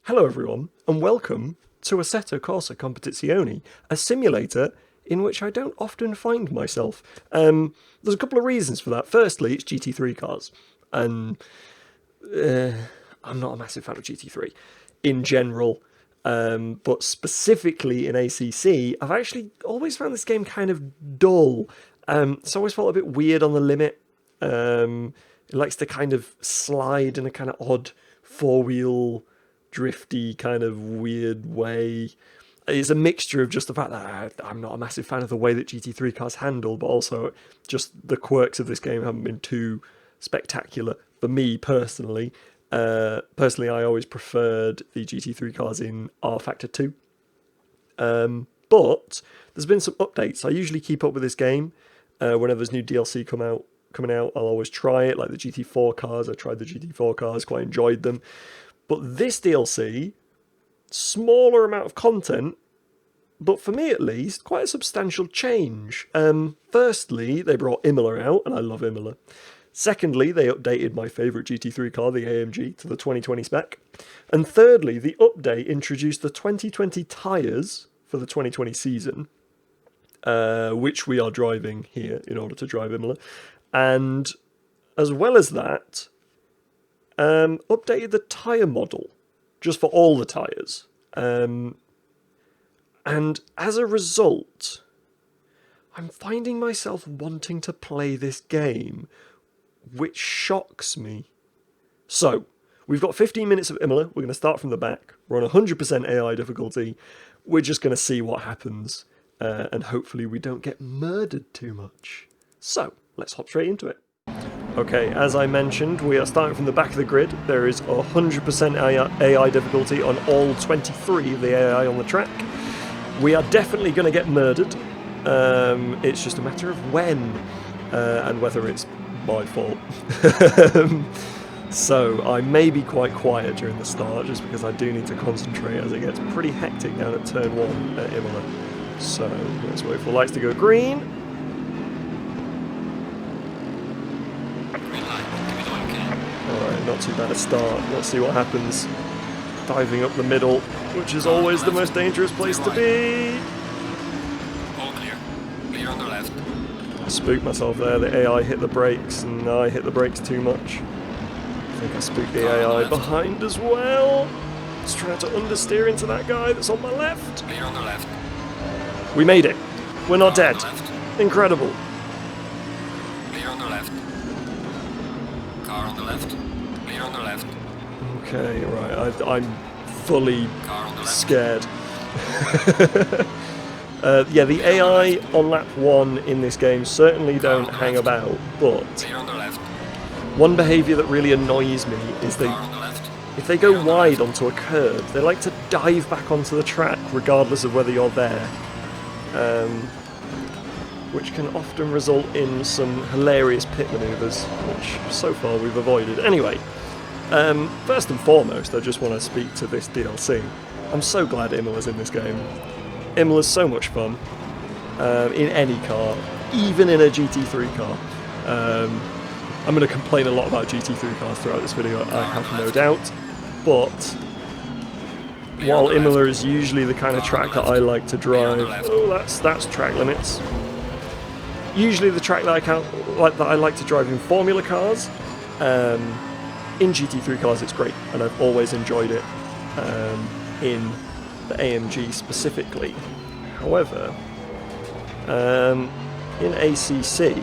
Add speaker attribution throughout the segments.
Speaker 1: Hello everyone, and welcome to Assetto Corsa Competizione, a simulator in which I don't often find myself. There's a couple of reasons for that. Firstly, it's GT3 cars, and I'm not a massive fan of GT3 in general, but specifically in ACC, I've actually always found this game kind of dull. It's always felt a bit weird on the limit. It likes to kind of slide in a kind of odd four-wheel drifty kind of weird way. It's a mixture of just the fact that I'm not a massive fan of the way that GT3 cars handle, but also just the quirks of this game haven't been too spectacular for me personally. Personally, I always preferred the GT3 cars in R Factor 2. But there's been some updates. I usually keep up with this game. Whenever there's new DLC coming out, I'll always try it, like the GT4 cars. I tried the GT4 cars, quite enjoyed them. But this DLC, smaller amount of content, but for me at least, quite a substantial change. Firstly, they brought Imola out, and I love Imola. Secondly, they updated my favourite GT3 car, the AMG, to the 2020 spec. And thirdly, the update introduced the 2020 tyres for the 2020 season, which we are driving here in order to drive Imola. And as well as that, updated the tyre model, just for all the tyres. And as a result, I'm finding myself wanting to play this game, which shocks me. So, we've got 15 minutes of Imola. We're going to start from the back. We're on 100% AI difficulty. We're just going to see what happens. And hopefully we don't get murdered too much. So, let's hop straight into it. Okay, as I mentioned, we are starting from the back of the grid. There is 100% AI difficulty on all 23 of the AI on the track. We are definitely going to get murdered. It's just a matter of when and whether it's my fault. So I may be quite quiet during the start just because I do need to concentrate as it gets pretty hectic down at turn 1 at Imola. So let's wait for lights to go green. Not too bad a start. Let's see what happens. Diving up the middle, which is always the most dangerous place to be.
Speaker 2: All clear. Clear on the left.
Speaker 1: I spooked myself there. The AI hit the brakes, and I hit the brakes too much. I think I spooked the AI behind as well. Just trying to understeer into that guy that's on my left.
Speaker 2: Clear on the left.
Speaker 1: We made it. We're not dead. Incredible.
Speaker 2: Clear on the left. Car on the left. Clear on the left.
Speaker 1: Okay, right. I'm fully scared. Yeah, the AI on lap 1 in this game certainly don't hang about, but one behaviour that really annoys me is if they go wide onto a curb, they like to dive back onto the track regardless of whether you're there, which can often result in some hilarious pit manoeuvres, which so far we've avoided. Anyway, first and foremost, I just want to speak to this DLC. I'm so glad Imola's in this game. Imola's so much fun, in any car, even in a GT3 car. I'm going to complain a lot about GT3 cars throughout this video, I have no doubt, but while Imola is usually the kind of track that I like to drive, that's track limits. Usually the track that I like to drive in Formula cars. In GT3 cars it's great, and I've always enjoyed it in the AMG specifically. However, in ACC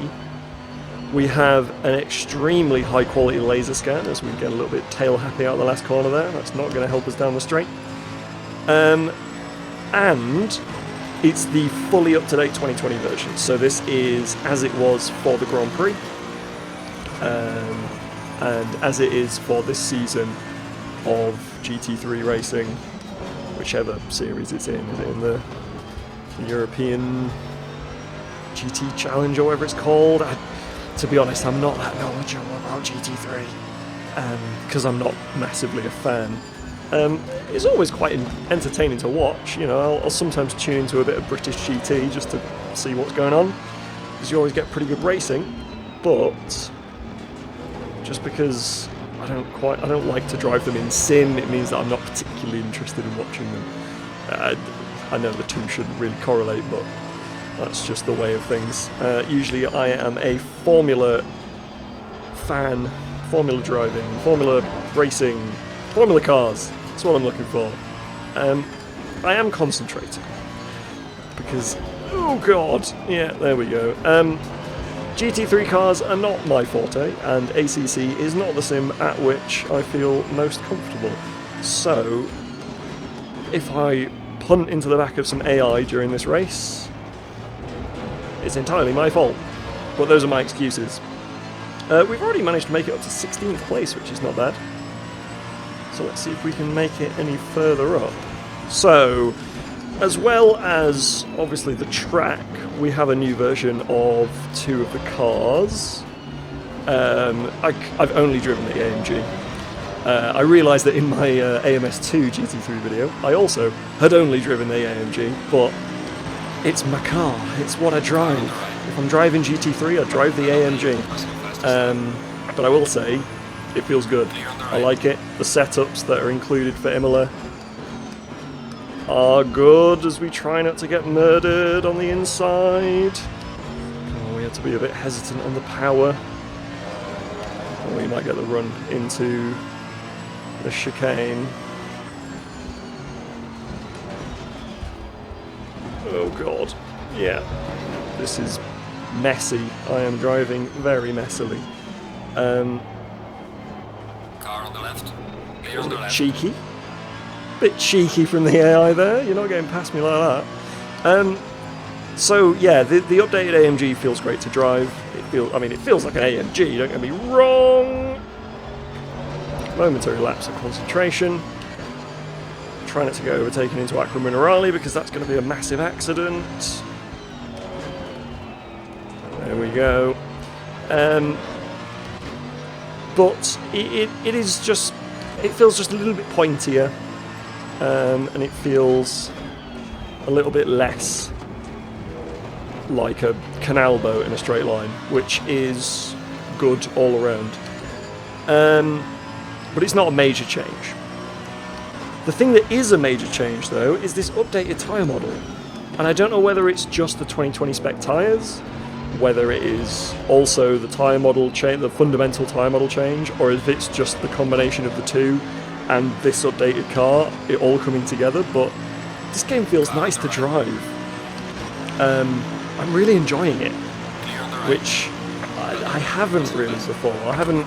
Speaker 1: we have an extremely high quality laser scan as we get a little bit tail happy out the last corner there. That's not going to help us down the straight. And it's the fully up-to-date 2020 version, so this is as it was for the Grand Prix, and as it is for this season of GT3 racing, whichever series it's in. Is it in the European GT Challenge or whatever it's called? To be honest, I'm not that knowledgeable about GT3, because I'm not massively a fan. It's always quite entertaining to watch. You know, I'll sometimes tune into a bit of British GT just to see what's going on, because you always get pretty good racing. But just because I don't like to drive them in sim. It means that I'm not particularly interested in watching them. I know the two shouldn't really correlate, but that's just the way of things. Usually I am a Formula fan, Formula driving, Formula racing, Formula cars. That's what I'm looking for. I am concentrating because, oh god, yeah, there we go. GT3 cars are not my forte, and ACC is not the sim at which I feel most comfortable. So, if I punt into the back of some AI during this race, it's entirely my fault. But those are my excuses. We've already managed to make it up to 16th place, which is not bad. So let's see if we can make it any further up. So, as well as, obviously, the track, we have a new version of two of the cars. I've only driven the AMG. I realised that in my AMS2 GT3 video, I also had only driven the AMG, but it's my car, it's what I drive. If I'm driving GT3, I drive the AMG. But I will say, it feels good. I like it. The setups that are included for Imola are good as we try not to get murdered on the inside. Oh, we had to be a bit hesitant on the power. Or we might get the run into the chicane. Oh god. Yeah. This is messy. I am driving very messily.
Speaker 2: Car on the left. Clear on the left.
Speaker 1: Cheeky. Bit cheeky from the AI there. You're not getting past me like that. So yeah, the updated AMG feels great to drive. It feels like an AMG. Don't get me wrong. Momentary lapse of concentration. Try not to get overtaken into Acqua Minerale because that's going to be a massive accident. There we go. But it feels just a little bit pointier. And it feels a little bit less like a canal boat in a straight line, which is good all around. But it's not a major change. The thing that is a major change, though, is this updated tyre model. And I don't know whether it's just the 2020 spec tyres, whether it is also the tyre model change, the fundamental tyre model change, or if it's just the combination of the two and this updated car, it all coming together. But this game feels nice to drive. I'm really enjoying it, which I haven't really before. I haven't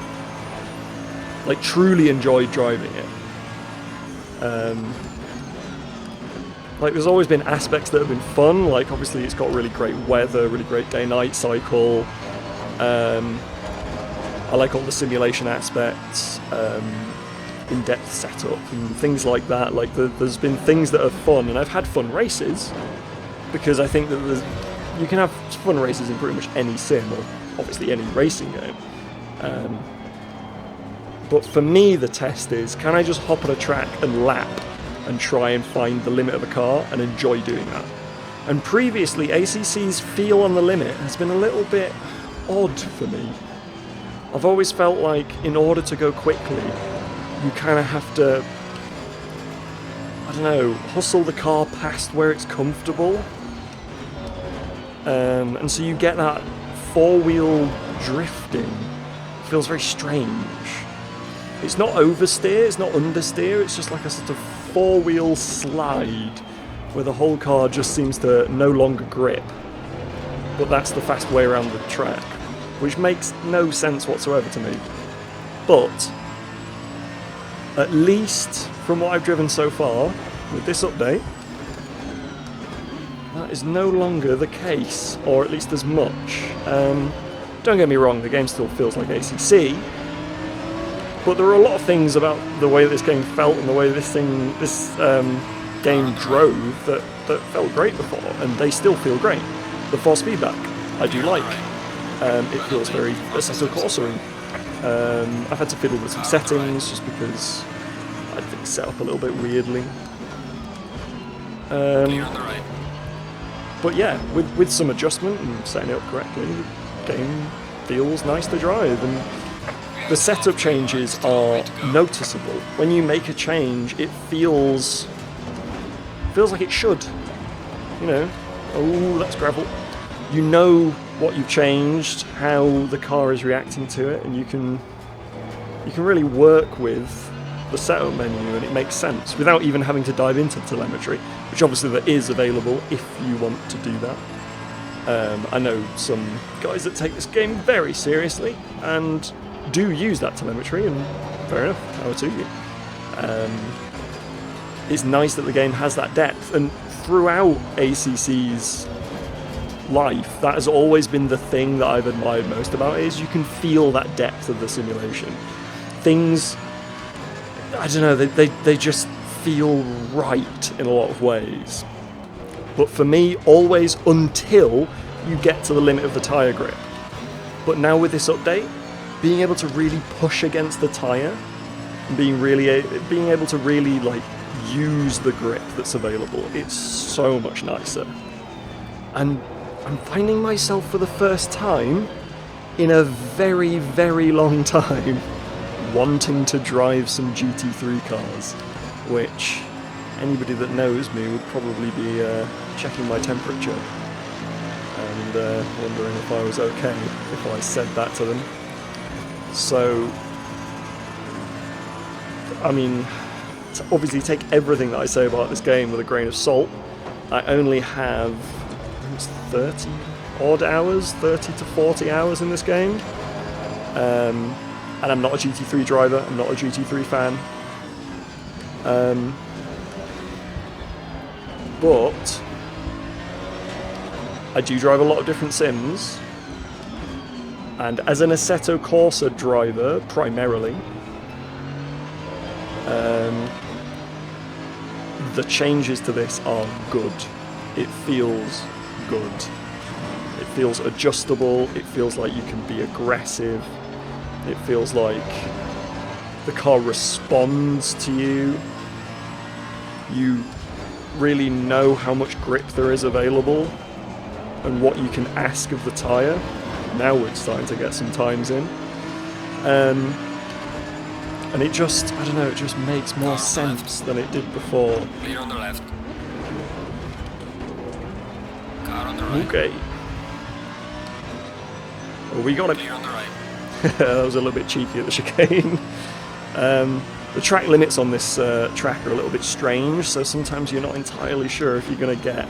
Speaker 1: truly enjoyed driving it. There's always been aspects that have been fun, like obviously it's got really great weather, really great day-night cycle. I like all the simulation aspects. In-depth setup and things like that. There's been things that are fun, and I've had fun races because I think that you can have fun races in pretty much any sim or obviously any racing game. But for me, the test is, can I just hop on a track and lap and try and find the limit of a car and enjoy doing that? And previously, ACC's feel on the limit has been a little bit odd for me. I've always felt like in order to go quickly, you kind of have to, I don't know, hustle the car past where it's comfortable. And so you get that four-wheel drifting. It feels very strange. It's not oversteer, it's not understeer, it's just like a sort of four-wheel slide where the whole car just seems to no longer grip. But that's the fast way around the track, which makes no sense whatsoever to me. But at least from what I've driven so far, with this update, that is no longer the case, or at least as much. Don't get me wrong, the game still feels like ACC, but there are a lot of things about the way this game felt and the way this game drove that felt great before, and they still feel great. The force feedback, I do like. It feels very Assetto Corsa. I've had to fiddle with some settings just because I think it's set up a little bit weirdly. But yeah, with some adjustment and setting it up correctly, the game feels nice to drive. And the setup changes are noticeable. When you make a change, it feels like it should. You know, oh, that's gravel. You know what you've changed, how the car is reacting to it, and you can really work with the setup menu, and it makes sense without even having to dive into telemetry, which obviously there is available if you want to do that. I know some guys that take this game very seriously and do use that telemetry, and fair enough, power to you. It's nice that the game has that depth, and throughout ACC's life, that has always been the thing that I've admired most about it, is you can feel that depth of the simulation. Things, I don't know, they just feel right in a lot of ways. But for me, always until you get to the limit of the tyre grip. But now with this update, being able to really push against the tyre, and being able to really like use the grip that's available, it's so much nicer. And I'm finding myself for the first time in a very, very long time wanting to drive some GT3 cars, which anybody that knows me would probably be checking my temperature and wondering if I was okay if I said that to them. So, I mean, to obviously take everything that I say about this game with a grain of salt, I only have, I think it's 30 odd hours, 30 to 40 hours in this game. And I'm not a GT3 driver, I'm not a GT3 fan. But I do drive a lot of different sims, and as an Assetto Corsa driver primarily, the changes to this are good. It feels good. It feels adjustable, it feels like you can be aggressive, it feels like the car responds to you. You really know how much grip there is available and what you can ask of the tyre. Now we're starting to get some times in. And it just, I don't know, it just makes more sense than it did before.
Speaker 2: Clear on the left. Car on the right.
Speaker 1: Okay. Well, we got it.
Speaker 2: Clear on the right.
Speaker 1: That was a little bit cheeky at the chicane. The track limits on this track are a little bit strange, so sometimes you're not entirely sure if you're going to get...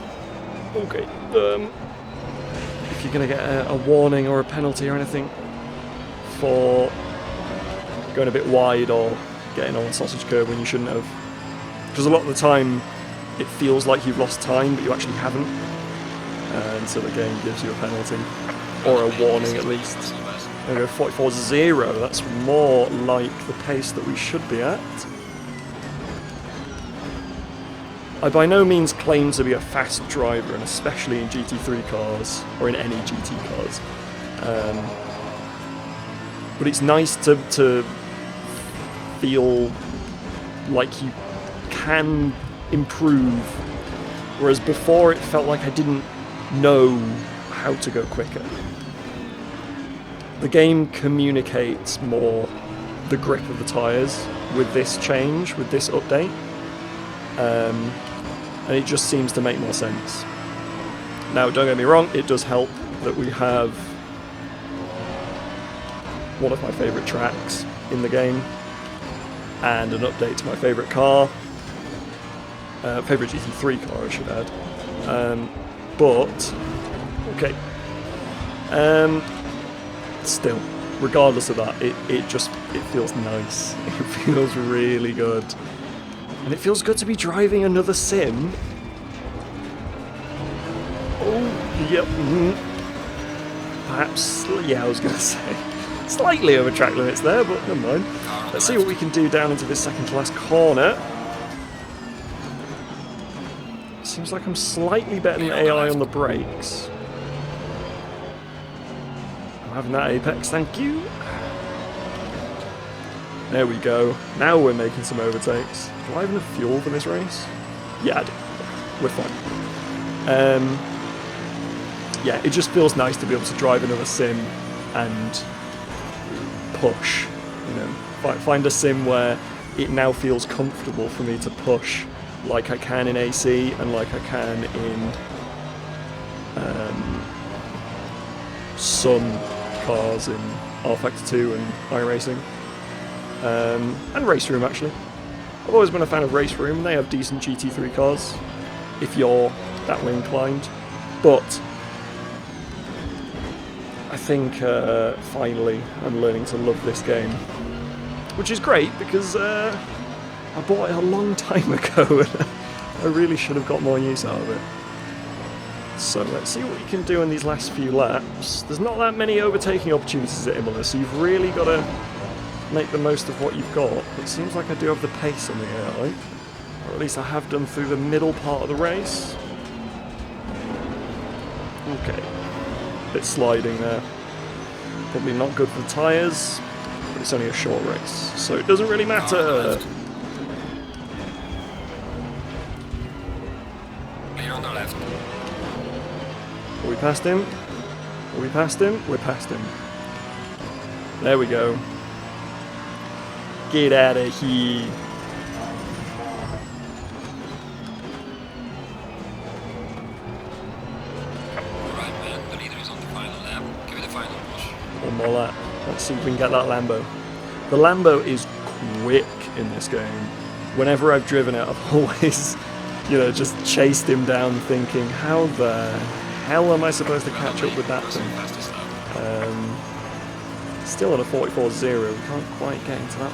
Speaker 1: Okay. If you're going to get a warning or a penalty or anything for going a bit wide or getting on a sausage curb when you shouldn't have. Because a lot of the time it feels like you've lost time, but you actually haven't. And so the game gives you a penalty, or a warning at least. There we go, 44.0, that's more like the pace that we should be at. I by no means claim to be a fast driver, and especially in GT3 cars, or in any GT cars. But it's nice to feel like you can improve, whereas before it felt like I didn't know how to go quicker. The game communicates more the grip of the tyres with this change, with this update, and it just seems to make more sense. Now, don't get me wrong, it does help that we have one of my favourite tracks in the game, and an update to my favourite car, favourite GT3 car I should add, but, okay, still, regardless of that, it feels nice, it feels really good, and it feels good to be driving another sim. Oh, yep, perhaps, yeah, I was going to say, slightly over track limits there, but never mind. Let's see what we can do down into this second to last corner. Seems like I'm slightly better than AI on the brakes. I'm having that apex, thank you. There we go. Now we're making some overtakes. Do I have enough fuel for this race? Yeah, I do. We're fine. Yeah, it just feels nice to be able to drive another sim and push You know, find a sim where it now feels comfortable for me to push like I can in AC and like I can in some cars in R Factor 2 and iRacing. And Race Room, actually. I've always been a fan of Race Room. They have decent GT3 cars, if you're that way inclined. But I think finally I'm learning to love this game, which is great because I bought it a long time ago and I really should have got more use out of it. So let's see what you can do in these last few laps. There's not that many overtaking opportunities at Imola, so you've really got to make the most of what you've got. It seems like I do have the pace on the AI, or at least I have done through the middle part of the race. Okay, bit sliding there. Probably not good for the tyres, but it's only a short race, so it doesn't really matter.
Speaker 2: Clear on the left.
Speaker 1: Are we past him? Are we past him? We're past him. There we go. Get out of here.
Speaker 2: Alright, man. The leader is on the final lap. Give it a final push.
Speaker 1: One more lap. Let's see if we can get that Lambo. The Lambo is quick in this game. Whenever I've driven it, I've always, you know, just chased him down thinking, how the hell am I supposed to catch up with that thing? Still on a 44.0. We can't quite get into that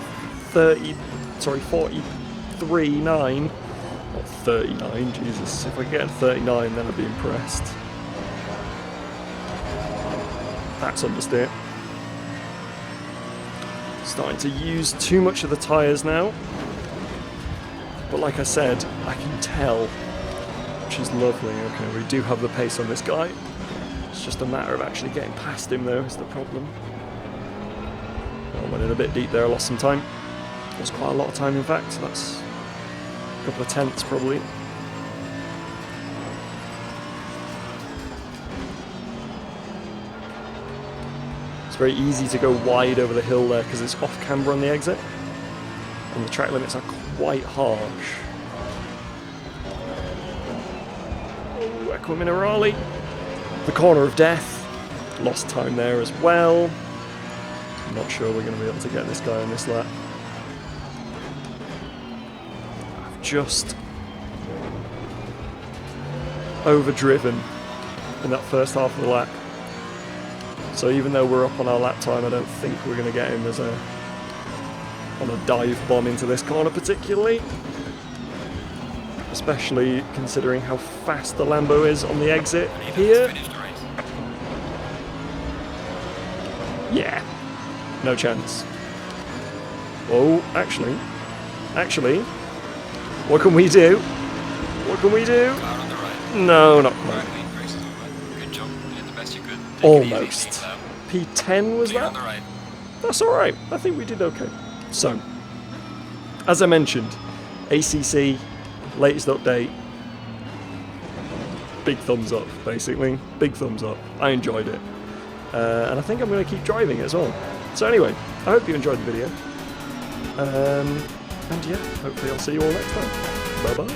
Speaker 1: 43.9. Not 39, Jesus. If I get 39, then I'd be impressed. That's understeer. Starting to use too much of the tyres now. But like I said, I can tell, which is lovely. Okay, we do have the pace on this guy. It's just a matter of actually getting past him, though, is the problem. I went in a bit deep there, I lost some time. It was quite a lot of time, in fact. That's a couple of tenths, probably. It's very easy to go wide over the hill there because it's off camber on the exit. And the track limits are quite harsh. Oh, Equa Minerale. The corner of death. Lost time there as well. I'm not sure we're going to be able to get this guy on this lap. I've just overdriven in that first half of the lap. So even though we're up on our lap time, I don't think we're going to get him as on a dive bomb into this corner particularly. Especially considering how fast the Lambo is on the exit here. Yeah, no chance. Oh, actually, what can we do? What can we do?
Speaker 2: Car on the right.
Speaker 1: No, not quite.
Speaker 2: Good job. You did the best you could.
Speaker 1: Almost. P10 was
Speaker 2: Clear
Speaker 1: that?
Speaker 2: on the right.
Speaker 1: That's alright. I think we did okay. So, as I mentioned, ACC, latest update. Big thumbs up, basically. Big thumbs up. I enjoyed it. And I think I'm going to keep driving it as well. So anyway, I hope you enjoyed the video. And yeah, hopefully I'll see you all next time. Bye bye.